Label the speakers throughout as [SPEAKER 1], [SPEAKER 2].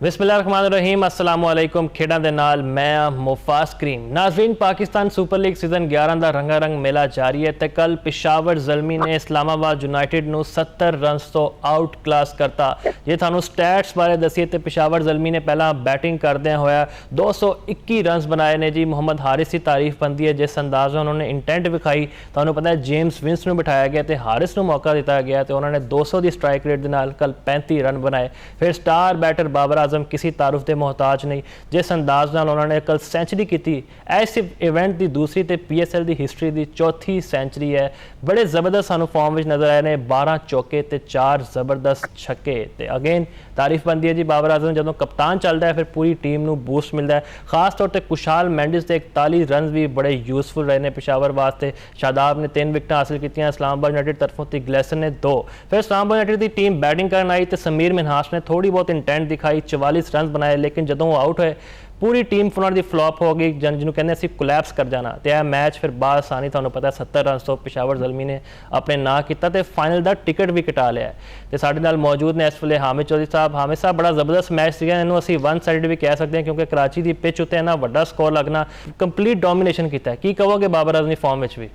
[SPEAKER 1] बिस्मिल्लाहिर्रहमानिर्रहीम अस्सलामुअलैकुम खेडां दे नाल मैं मुफास करीम। नाज़रीन, पाकिस्तान सुपर लीग सीजन 11 का रंगारंग मेला जारी है तो कल पिशावर ज़ल्मी ने इस्लामाबाद यूनाइटेड नूं 70 रन्स तो आउट क्लास करता। जे थानू स्टैट्स बारे दसीए तो पिशावर ज़ल्मी ने पहला बैटिंग करदे होया 221 रन्स बनाए ने जी। मोहम्मद हारिस की तारीफ बनती है जिस अंदाज़ में उन्होंने इंटेंट विखाई। थानू पता है जेम्स विंस नूं बिठाया गया तो हारिस नूं मौका दिता गया तो उन्होंने 200 की स्ट्राइक रेट के नाल कल 35 रन बनाए। फिर स्टार बैटर बाबर आजम किसी तारुफ के मोहताज नहीं, जिस अंदाज नाल उन्होंने कल सेंचुरी की। इस इवेंट की दूसरी तो PSL की हिस्टरी की चौथी सेंचुरी है। बड़े जबरदस्त सानू फॉर्म में नज़र आए ने, 12 चौके तो 4 जबरदस्त छक्के। तो अगेन तारीफ बनती है जी बाबर आजम, जो कप्तान चलता है फिर पूरी टीम को बूस्ट मिलता है। खास तौर पर कुशाल मैंडिस के 41 रन भी बड़े यूजफुल रहे ने पिशावर वास्ते। शादाब ने 3 विकटें हासिल की, इस्लामाबाद यूनाइटेड तरफों से ग्लेसन ने 2। फिर इस्लामाबाद यूनाइटेड की टीम बैटिंग करने आई तो समीर मिन्हास ने थोड़ी बहुत इंटेंट दिखाई, 44 रन बनाए, लेकिन जो वो आउट होए पूरी टीम उन्होंने फ्लॉप हो गई, जिन्होंने कहते असीं कोलैप्स कर जाना। तो यह मैच फिर बासानी तुहानूं पता 70 रन तो पिशावर ज़ल्मी ने अपने ना किया तो फाइनल का टिकट भी कटा लिया। तो साडे नाल मौजूद ने इस वेले हामिद चौधरी साहब। हामिद साहब, बड़ा जबरदस्त मैच सीगा, इन्हूं असीं वन साइडेड भी कह सकते हैं क्योंकि कराची की पिच उत्ते इन्ना वड्डा स्कोर लगना, कंप्लीट डोमीनेशन किया। की कहोगे बाबर आजम की फॉर्म में भी?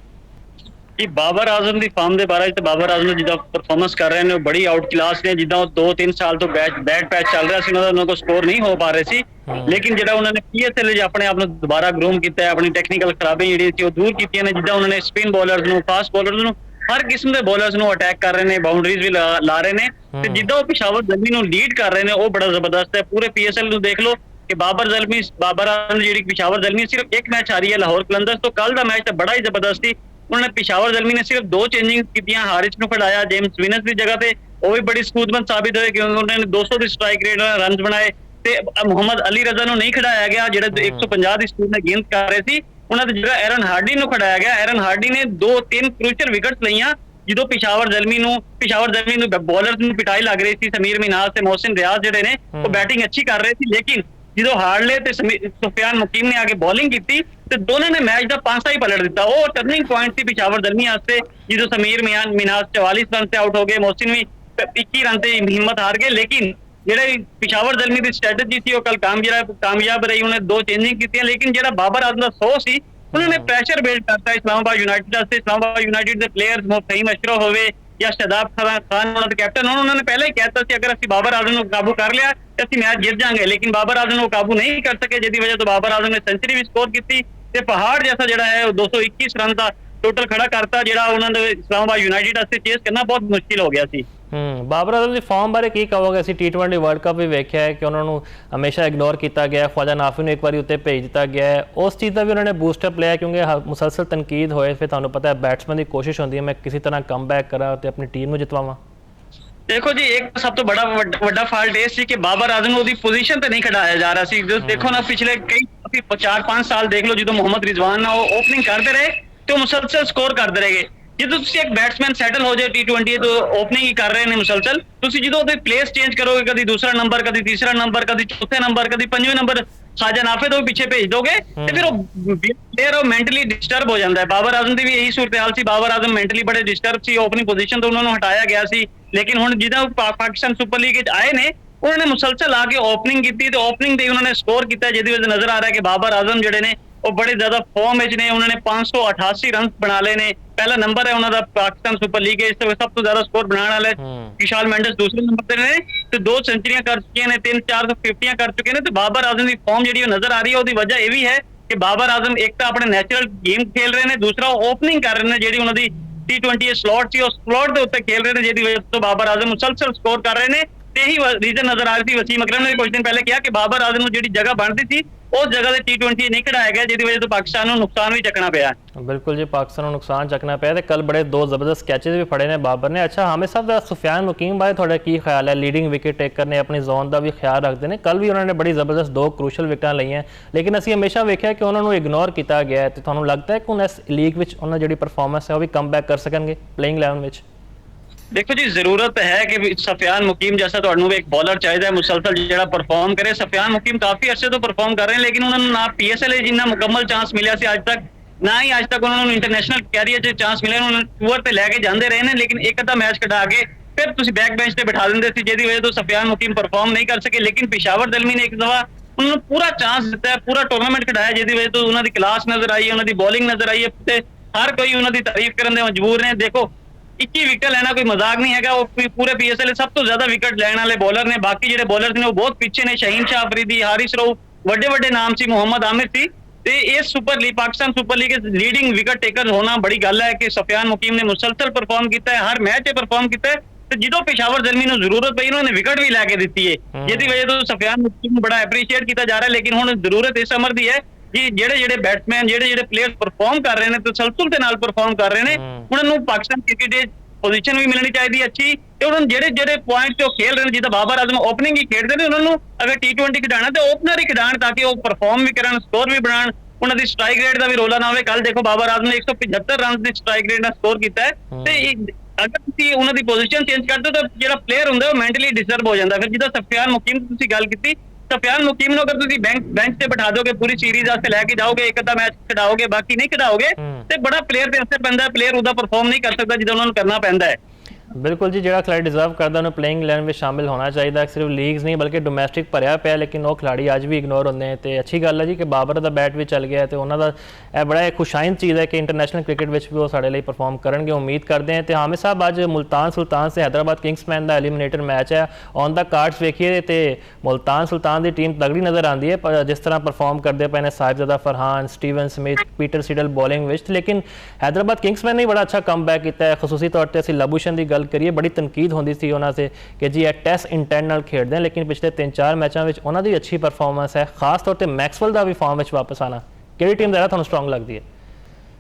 [SPEAKER 2] कि बाबर आजम की फॉर्म के बारे में बाबर आजम जिदा परफॉर्मेंस कर रहे हैं बड़ी आउट क्लास ने। जिदा 2-3 साल तो बैड पैच चल रहा है, उन्होंने को स्कोर नहीं हो पा रहे सी, लेकिन जो उन्होंने PSL अपने आप दोबारा ग्रूम किया, अपनी टैक्नीकल खराबी जी दूर की ने। जिदा उन्होंने स्पिन बॉलर्स फास्ट बॉलर्स हर किस्म के बॉलर्स अटैक कर रहे हैं, बाउंड्रीज भी ला रहे हैं। तो जिदा पिशावर ज़ल्मी लीड कर रहे हैं वो बड़ा जबरदस्त है। पूरे PSL देख लो कि बाबर आजम जी पिशावर ज़ल्मी सिर्फ एक मैच हारी है लाहौर कलंदर्स, तो कल का मैच तो बड़ा ही जबरदस्त थी। उन्होंने पिशावर ज़ल्मी ने सिर्फ 2 चेंजिंग की, हारिस को खड़ाया, जेम्स विनस की जगह पे वो भी बड़ी सूझबूझ साबित हुए क्योंकि उन्होंने 200 की स्ट्राइक रेट रन बनाए। मोहम्मद अली रजा को नहीं खड़ाया गया जो 150 की स्पीड में गेंद कर रहे थे, उन्होंने जगह एरन हार्डी को खड़ाया गया। एरन हार्डी ने 2-3 क्रूशियल विकेट्स लिया जो पिशावर ज़ल्मी बॉलर पिटाई लग रही थी। समीर मिन्हास से मोहसिन रियाज जोड़े ने वो बैटिंग अच्छी कर रहे थे, लेकिन जो हार्डले ते सुफियान मुकीम ने आगे बॉलिंग की तो दोनों ने मैच का पांसा ही पलट दिता। वो टर्निंग पॉइंट थी पिशावर ज़ल्मी वास्ते। जो समीर मिन्हास 44 रन से आउट हो गए, मोहसिन भी 21 रन से हिम्मत हार गए, लेकिन जो पिशावर ज़ल्मी की स्ट्रेटजी थी वो कल कामयाब रही। उन्होंने 2 चेंजिंग की, लेकिन जो बाबर आजम का 100 सी उन्होंने प्रेशर बिल्ड करता इस्लामाबाद यूनाइटेड। इस्लामाबाद यूनाइटेड के प्लेयर्स फहीम अशरफ होवे या शादाब खान कैप्टन, उन्होंने पहले ही कहता कि अगर असं बाबर आजम को काबू कर लिया तो असं मैच जीत जाएंगे, लेकिन बाबर आजम को काबू नहीं कर सके, जिसकी वजह तो बाबर आजम ने सेंचुरी भी स्कोर की। पहाड़ जैसा जोड़ा है 221 रन का टोटल खड़ा करता, जो उन्होंने इस्लामाबाद यूनाइटेड से चेस करना बहुत मुश्किल हो गया सी।
[SPEAKER 1] बाबर आजम की फॉर्म बारे की कहोगे? असीं T20 वर्ल्ड कप भी वेख्या है कि उन्होंने हमेशा इग्नोर किया गया, ख्वाजा नाफी ने एक बार उत्ते भेज दिता गया है, उस चीज़ का भी उन्होंने बूस्टअप लिया क्योंकि मुसलसल तनकीद होए फिर तुहानूं पता है बैट्समैन की कोशिश होती है मैं किसी तरह कम बैक करा तो अपनी टीम को जितवावां।
[SPEAKER 2] देखो जी, एक सब तो बड़ा फॉल्ट ये सी कि बाबर आजम को पोजीशन पे नहीं खड़ाया जा रहा सी। देखो ना पिछले कई 4-5 साल देख लो, जो मोहम्मद रिजवान ना ओपनिंग करते रहे तो मुसलसल स्कोर करते रहे। जो एक बैट्समैन सैटल हो जाए T20 तो ओपनिंग ही कर रहे हैं मुसलसल, जो प्लेस चेंज करोगे, कभी दूसरा नंबर, कभी तीसरा नंबर, कभी चौथे नंबर, कभी 5वें नंबर ख्वाजा नाफे तो पीछे भेज दोगे तो फिर वो प्लेयर मेंटली डिस्टर्ब हो जाता है। बाबर आजम की भी यही सूरत हाल सी। बाबर आजम मेंटली बड़े डिस्टर्ब सी, ओपनिंग पोजीशन तो उन्होंने हटाया गया सी, लेकिन हुण जिदा पाकिस्तान सुपर लीग आए ने उन्होंने मुसलसल आके ओपनिंग की तो ओपनिंग से उन्होंने स्कोर किया, जिसकी वजह नजर आ रहा है कि बाबर आजम जोड़े ने वो बड़े ज्यादा फॉर्म में ने। उन्होंने 588 रन बना ले ने, पहला नंबर है उन्होंने पाकिस्तान सुपर लीग सब तो ज्यादा स्कोर बनाने वाले। कुशाल मैंडिस दूसरे नंबर पर ने तो 2 सेंचुरियां कर चुके हैं, 3-4 तो 50 कर चुके हैं। तो बाबर आजम की फॉर्म जी नजर आ रही है, उसकी वजह यह भी है कि बाबर आजम एक तो अपने नेचुरल गेम खेल रहे हैं, दूसरा ओपनिंग कर रहे हैं जी उन्होंने T20 स्लॉट सी स्लॉट के उत्ते खेल रहे हैं, जिसकी वजह तो बाबर आजम मुसलसल स्कोर कर रहे हैं। यही रीजन नजर आ रही थी। वसीम अकरम ने कुछ दिन पहले कहा कि बाबर आजम को जी जगह बनती थी उस जगह से T20 नहीं खड़ाया गया, जिसकी वजह तो पाकिस्तान को नुकसान भी चकना पाया।
[SPEAKER 1] बिल्कुल जी, पाकिस्तान को नुकसान चकना पाया तो कल बड़े 2 जबरदस्त कैचेज भी फड़े ने बाबर ने। अच्छा हामिद साहब, सुफियान मुकीम बारे थोड़ा की ख्याल है? लीडिंग विकेट टेकर ने अपनी जोन का भी ख्याल रखते हैं, कल भी उन्होंने बड़ी जबरदस्त 2 क्रूशल विकेट ली हैं, लेकिन असीं हमेशा वेख्या कि उन्होंने इग्नोर किया गया है। तो तुहानूं लगता है कि हुण इस लीग में उन्होंने जी परफॉर्मेंस है वो भी कम बैक कर सकेंगे प्लेइंग 11 में?
[SPEAKER 2] देखो जी, जरूरत है कि सफियान मुकीम जैसा तो एक बॉलर चाहिए मुसलसल जो परफॉर्म करे। सफियान मुकीम काफी अर्से तो परफॉर्म कर रहे हैं, लेकिन उन्होंने ना PSL जिन्ना मुकम्मल चांस मिला सी आज तक, ना ही आज तक उन्होंने इंटरनेशनल कैरियर चांस मिले। उन्होंने टूर पर लैके जाते रहे हैं, लेकिन एक अद्धा मैच कटा के ਫਿਰ ਤੁਸੀਂ ਬੈਕ ਬੈਂਚ ਤੇ ਬਿਠਾ ਦਿੰਦੇ ਸੀ, ਜਿਹਦੀ ਵਜ੍ਹਾ ਤੋਂ ਸਫਿਆਨ ਮੁਕੀਮ ਪਰਫਾਰਮ ਨਹੀਂ ਕਰ ਸਕੇ। ਲੇਕਿਨ ਪਿਸ਼ਾਵਰ ਜ਼ਲਮੀ ਨੇ ਇੱਕ ਦਫਾ ਉਹਨਾਂ ਨੂੰ ਪੂਰਾ ਚਾਂਸ ਦਿੱਤਾ ਹੈ, ਪੂਰਾ ਟੂਰਨਾਮੈਂਟ ਖਿਡਾਇਆ, ਜਿਹਦੀ ਵਜ੍ਹਾ ਤੋਂ ਉਹਨਾਂ ਦੀ ਕਲਾਸ ਨਜ਼ਰ ਆਈ ਹੈ, ਉਹਨਾਂ ਦੀ ਬੋਲਿੰਗ ਨਜ਼ਰ ਆਈ ਹੈ ਤੇ ਹਰ ਕੋਈ ਉਹਨਾਂ ਦੀ ਤਾਰੀਫ ਕਰਨ ਦੇ ਮਜਬੂਰ ਨੇ। ਦੇਖੋ 21 ਵਿਕਟ ਲੈਣਾ ਕੋਈ ਮਜ਼ਾਕ ਨਹੀਂ ਹੈਗਾ। ਉਹ ਪੂਰੇ PSL ਸਭ ਤੋਂ ਜ਼ਿਆਦਾ ਵਿਕਟ ਲੈਣ ਵਾਲੇ ਬੋਲਰ ਨੇ। ਬਾਕੀ ਜਿਹੜੇ ਬੋਲਰ ਨੇ ਉਹ ਬਹੁਤ ਪਿੱਛੇ ਨੇ। ਸ਼ਹੀਨ ਸ਼ਾਹ ਅਫਰੀਦੀ, ਹਾਰਿਸ ਰਊਫ, ਵੱਡੇ ਵੱਡੇ ਨਾਮ ਸੀ, ਮੁਹੰਮਦ ਆमिर ਸੀ। ਤੇ ਇਹ super league, Pakistan super league ਦੇ ਲੀਡਿੰਗ ਵਿਕਟ ਟੇਕਰ ਹੋਣਾ ਬੜੀ ਗੱਲ ਹੈ ਕਿ ਸਫਿਆਨ ਮੁਕੀਮ ਨੇ ਮੁਸਲਸਲ ਪਰਫਾਰਮ ਕੀਤਾ ਹੈ, ਹਰ ਮੈਚ 'ਚ ਪਰਫਾਰਮ ਕੀਤਾ ਹੈ ਤੇ ਜਦੋਂ ਪਿਸ਼ਾਵਰ ਜ਼ਲਮੀ ਨੂੰ ਜ਼ਰੂਰਤ ਪਈ ਉਹਨਾਂ ਨੇ ਵਿਕਟ ਵੀ ਲੈ ਕੇ ਦਿੱਤੀ ਹੈ, ਜਿਹਦੀ ਵਜ੍ਹਾ ਤੋਂ ਸਫਿਆਨ ਮੁਕੀਮ ਨੂੰ ਬੜਾ ਐਪਰੀਸ਼ੀਏਟ ਕੀਤਾ ਜਾ ਰਿਹਾ। ਲੇਕਿਨ ਹੁਣ ਜ਼ਰੂਰਤ ਇਸ ਅਮਰ ਦੀ ਹੈ ਕਿ ਜਿਹੜੇ ਬੈਟਸਮੈਨ, ਜਿਹੜੇ ਪਲੇਅਰ ਪਰਫਾਰਮ ਕਰ ਰਹੇ ਨੇ ਤਸਲਸਲ ਦੇ ਨਾਲ ਪਰਫਾਰਮ ਕਰ ਰਹੇ ਨੇ, ਉਹਨਾਂ ਨੂੰ ਪਾਕਿਸਤਾਨ ਕ੍ਰਿਕਟ ਦੇ ਪੋਜੀਸ਼ਨ ਵੀ ਮਿਲਣੀ ਚਾਹੀਦੀ ਅੱਛੀ। ਤੇ ਉਹਨਾਂ ਨੂੰ ਜਿਹੜੇ ਪੁਆਇੰਟ ਤੇ ਉਹ ਖੇਲ ਰਹੇ ਨੇ, ਜਿੱਦਾਂ ਬਾਬਰ ਆਜ਼ਮ ਓਪਨਿੰਗ ਹੀ ਖੇਡਦੇ ਨੇ, ਉਹਨਾਂ ਨੂੰ ਅਗਰ T20 ਖਿਡਾਣਾ ਤੇ ਓਪਨਰ ਹੀ ਖਿਡਾਣ ਤਾਂ ਕਿ ਉਹ ਪਰਫਾਰਮ ਵੀ ਕਰਨ, ਸਕੋਰ ਵੀ ਬਣਾਉਣ, ਉਹਨਾਂ ਦੀ ਸਟ੍ਰਾਈਕ ਰੇਟ ਦਾ ਵੀ ਰੋਲਾ ਨਾ ਹੋਵੇ। ਕੱਲ ਦੇਖੋ ਬਾਬਰ ਆਜ਼ਮ ਨੇ 175 ਰਨ ਦੀ ਸਟ੍ਰਾਈਕ ਰੇਟ ਨਾਲ ਸਕੋਰ ਕੀਤਾ ਹੈ ਤੇ ਅਗਰ ਤੁਸੀਂ ਉਹਨਾਂ ਦੀ ਪੋਜੀਸ਼ਨ ਚੇਂਜ ਕਰਦੇ ਹੋ ਤਾਂ ਜਿਹੜਾ ਪਲੇਅਰ ਹੁੰਦਾ ਉਹ ਮੈਂਟਲੀ ਡਿਸਟਰਬ ਹੋ ਜਾਂਦਾ। ਫਿਰ ਜਿੱਦਾਂ ਸਫਿਆਨ ਮੁਕੀਮ ਦੀ ਤੁਸੀਂ ਗੱਲ ਕੀਤੀ, ਸਫਿਆਨ ਮੁਕੀਮ ਨੂੰ ਅਗਰ ਤੁਸੀਂ ਬੈਂਚ ਤੇ ਬਿਠਾ ਦੋਗੇ, ਪੂਰੀ ਸੀਰੀਜ਼ ਵਾਸਤੇ ਲੈ ਕੇ ਜਾਓਗੇ, ਇੱਕ ਅੱਧਾ ਮੈਚ ਖਿਡਾਓਗੇ, ਬਾਕੀ ਨਹੀਂ ਖਿਡਾਓਗੇ ਤੇ ਬੜਾ ਪਲੇਅਰ ਤੇ ਅਸਰ ਪੈਂਦਾ ਹੈ। ਪਲੇਅਰ ਉਹਦਾ ਪਰਫਾਰਮ ਨਹੀਂ ਕਰ ਸਕਦਾ ਜਿੱਦਾਂ ਉਹਨਾਂ ਨੂੰ ਕਰਨਾ ਪੈਂਦਾ ਹੈ।
[SPEAKER 1] ਬਿਲਕੁਲ ਜੀ, ਜਿਹੜਾ ਖਿਡਾਰੀ ਡਿਜ਼ਰਵ ਕਰਦਾ ਉਹਨੂੰ ਪਲੇਇੰਗ 11 ਵਿੱਚ ਸ਼ਾਮਿਲ ਹੋਣਾ ਚਾਹੀਦਾ। ਸਿਰਫ ਲੀਗਸ ਨਹੀਂ ਬਲਕਿ ਡੋਮੈਸਟਿਕ ਭਰਿਆ ਪਿਆ, ਲੇਕਿਨ ਉਹ ਖਿਡਾਰੀ ਅੱਜ ਵੀ ਇਗਨੋਰ ਹੁੰਦੇ ਨੇ। ਤੇ ਅੱਛੀ ਗੱਲ ਹੈ ਜੀ ਕਿ ਬਾਬਰ ਦਾ ਬੈਟ ਵੀ ਚੱਲ ਗਿਆ ਤੇ ਉਹਨਾਂ ਦਾ ਇਹ ਬੜਾ ਇੱਕ ਖੁਸ਼ਾਇਨ ਚੀਜ਼ ਹੈ ਕਿ ਇੰਟਰਨੈਸ਼ਨਲ ਕ੍ਰਿਕਟ ਵਿੱਚ ਵੀ ਉਹ ਸਾਡੇ ਲਈ ਪਰਫਾਰਮ ਕਰਨਗੇ, ਉਮੀਦ ਕਰਦੇ ਹਾਂ। ਤੇ ਹਾਮਿਦ ਸਾਹਿਬ, ਅੱਜ ਮੁਲਤਾਨ ਸੁਲਤਾਨ ਸੇ ਹੈਦਰਾਬਾਦ ਕਿੰਗਸਮੈਨ ਦਾ ਐਲੀਮੀਨੇਟਰ ਮੈਚ ਹੈ। ਔਨ ਦਾ ਕਾਰਡਸ ਵੇਖੀਏ ਤੇ ਮੁਲਤਾਨ ਸੁਲਤਾਨ ਦੀ ਟੀਮ ਤਗੜੀ ਨਜ਼ਰ ਆਉਂਦੀ ਹੈ, ਪਰ ਜਿਸ ਤਰ੍ਹਾਂ ਪਰਫਾਰਮ ਕਰਦੇ ਪਏ ਨੇ Sahibzada Farhan, Steven Smith, Peter Siddle bowling ਵਿੱਚ। ਲੇਕਿਨ ਹੈਦਰਾਬਾਦ ਕਿੰਗਸਮੈਨ ਨੇ ਬੜਾ ਅੱਛਾ ਕਮਬੈਕ ਕੀਤਾ ਹੈ। ਖਸੂਸੀ ਤੌਰ ਤੇ ਅਸੀਂ ਲਬੂਸ਼ਨ ਦੀ ਗੱਲ ਕਰੀਏ, ਬੜੀ ਤਨਕੀਦ ਹੁੰਦੀ ਸੀ ਉਹਨਾਂ ਸੇ ਕਿ ਜੀ ਇਹ ਟੈਸਟ ਇੰਟੈਂਟ ਨਾਲ ਖੇਡਦੇ हैं, ਲੇਕਿਨ ਪਿਛਲੇ 3-4 ਮੈਚਾਂ ਵਿੱਚ ਉਹਨਾਂ ਦੀ ਅੱਛੀ ਪਰਫਾਰਮੈਂਸ ਹੈ। ਖਾਸ ਤੌਰ ਤੇ ਮੈਕਸਵੈਲ ਦਾ ਵੀ ਫਾਰਮ ਵਿੱਚ ਵਾਪਸ ਆਣਾ। ਕਿਹੜੀ ਟੀਮ ਜ਼ਿਆਦਾ ਤੁਹਾਨੂੰ ਸਟਰੋਂਗ ਲੱਗਦੀ ਹੈ?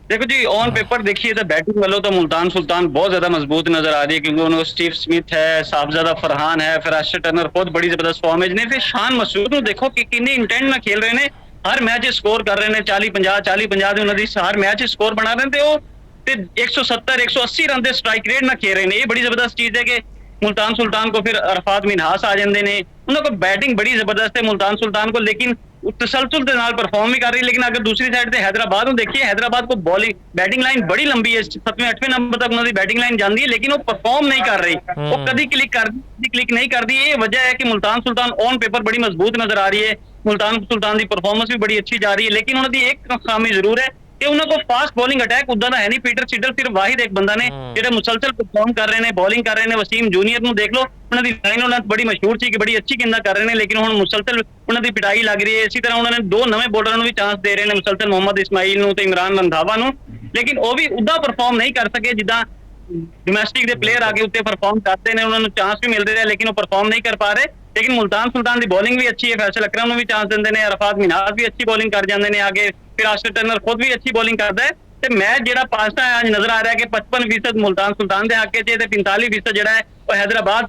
[SPEAKER 2] देखो जी, ऑन पेपर देखिए तो बैटिंग वालों तो मुल्तान सुल्तान बहुत ज्यादा मजबूत नजर आ रही है, क्योंकि उन्होंने स्टीव स्मिथ है, साहबजादा फरहान है, फिर आशिर टर्नर खुद बड़ी जबरदस्त फॉर्म है ने, फिर शान मसूद ਨੂੰ ਦੇਖੋ ਕਿ ਕਿੰਨੀ ਇੰਟੈਂਟ ਨਾਲ ਖੇਲ ਰਹੇ ਨੇ, ਹਰ ਮੈਚ ਸਕੋਰ ਕਰ ਰਹੇ ਨੇ 40-50 ਦੇ ਉਹਨਾਂ ਦੀ ਹਰ ਮੈਚ ਸਕੋਰ ਬਣਾ ਰਹੇ ਨੇ ਤੇ ਉਹ ਤੇ 170-180 ਰਨ ਦੇ ਸਟ੍ਰਾਈਕ ਰੇਟ ਨਾਲ ਖੇਲ ਰਹੇ ਨੇ। ਇਹ ਬੜੀ ਜ਼ਬਰਦਸਤ ਚੀਜ਼ ਹੈ ਕਿ मुल्तान सुल्तान को फिर अरफात मिनहास आ जाते हैं, उन्होंने बैटिंग बड़ी जबरदस्त है मुल्तान सुल्तान को, लेकिन तसलसल के नाल परफॉर्म भी कर रही है। लेकिन अगर दूसरी साइड से हैदराबाद को देखिए, हैदराबाद को बॉलिंग बैटिंग लाइन बड़ी लंबी है, 7वें-8वें नंबर तक उन्होंने बैटिंग लाइन जाती है, लेकिन वो परफॉर्म नहीं कर रही, वो कभी क्लिक नहीं करती। ये वजह है कि मुल्तान सुल्तान ऑन पेपर बड़ी मजबूत नजर आ रही है, मुल्तान सुल्तान की परफॉर्मेंस भी बड़ी अच्छी जा रही है, लेकिन उन्होंने एक खामी जरूर है ਕਿ ਉਹਨਾਂ ਕੋਲ ਫਾਸਟ ਬੋਲਿੰਗ ਅਟੈਕ ਉਦਾਂ ਦਾ ਹੈ ਨਹੀਂ। ਪੀਟਰ ਸਿਡਲ ਸਿਰਫ ਵਾਹਿਦ ਇੱਕ ਬੰਦਾ ਨੇ ਜਿਹੜੇ ਮੁਸਲਸਲ ਪਰਫਾਰਮ ਕਰ ਰਹੇ ਨੇ, ਬੋਲਿੰਗ ਕਰ ਰਹੇ ਨੇ। ਵਸੀਮ ਜੂਨੀਅਰ ਨੂੰ ਦੇਖ ਲਓ, ਉਹਨਾਂ ਦੀ ਲਾਈਨ ਉਹਨਾਂ ਬੜੀ ਮਸ਼ਹੂਰ ਸੀ ਕਿ ਬੜੀ ਅੱਛੀ ਗੇਂਦਾਂ ਕਰ ਰਹੇ ਨੇ, ਲੇਕਿਨ ਹੁਣ ਮੁਸਲਸਲ ਉਹਨਾਂ ਦੀ ਪਿਟਾਈ ਲੱਗ ਰਹੀ ਹੈ। ਇਸੇ ਤਰ੍ਹਾਂ ਉਹਨਾਂ ਨੇ ਦੋ ਨਵੇਂ ਬੋਲਰਾਂ ਨੂੰ ਵੀ ਚਾਂਸ ਦੇ ਰਹੇ ਨੇ, ਮੁਸਲਸਲ ਮੁਹੰਮਦ ਇਸਮਾਈਲ ਨੂੰ ਤੇ ਇਮਰਾਨ ਰੰਧਾਵਾ ਨੂੰ, ਲੇਕਿਨ ਉਹ ਵੀ ਉਦਾਂ ਪਰਫਾਰਮ ਨਹੀਂ ਕਰ ਸਕੇ ਜਿੱਦਾਂ ਡੋਮੈਸਟਿਕ ਦੇ ਪਲੇਅਰ ਆਗੇ ਉੱਤੇ ਪਰਫਾਰਮ ਕਰਦੇ ਨੇ। ਉਹਨਾਂ ਨੂੰ ਚਾਂਸ ਵੀ ਮਿਲਦੇ ਰਹੇ, ਲੇਕਿਨ ਉਹ ਪਰਫਾਰਮ ਨਹੀਂ ਕਰ ਪਾ ਰਹੇ। लेकिन मुल्तान सुल्तान की बॉलिंग भी अच्छी है, फैसल अकरम को भी चांस देंगे ने, अरफात मिनहास भी अच्छी बॉलिंग कर जाते हैं आगे, फिर आशिर टर्नर खुद भी अच्छी बॉलिंग करता है। ਤੇ ਮੈਚ ਜਿਹੜਾ ਪਾਸਤਾ ਹੈ ਅੱਜ ਨਜ਼ਰ ਆ ਰਿਹਾ ਕਿ 55% ਮੁਲਤਾਨ ਸੁਲਤਾਨ ਦੇ ਹੱਕ 'ਚ ਤੇ 45% ਜਿਹੜਾ ਹੈ ਉਹ ਹੈਦਰਾਬਾਦ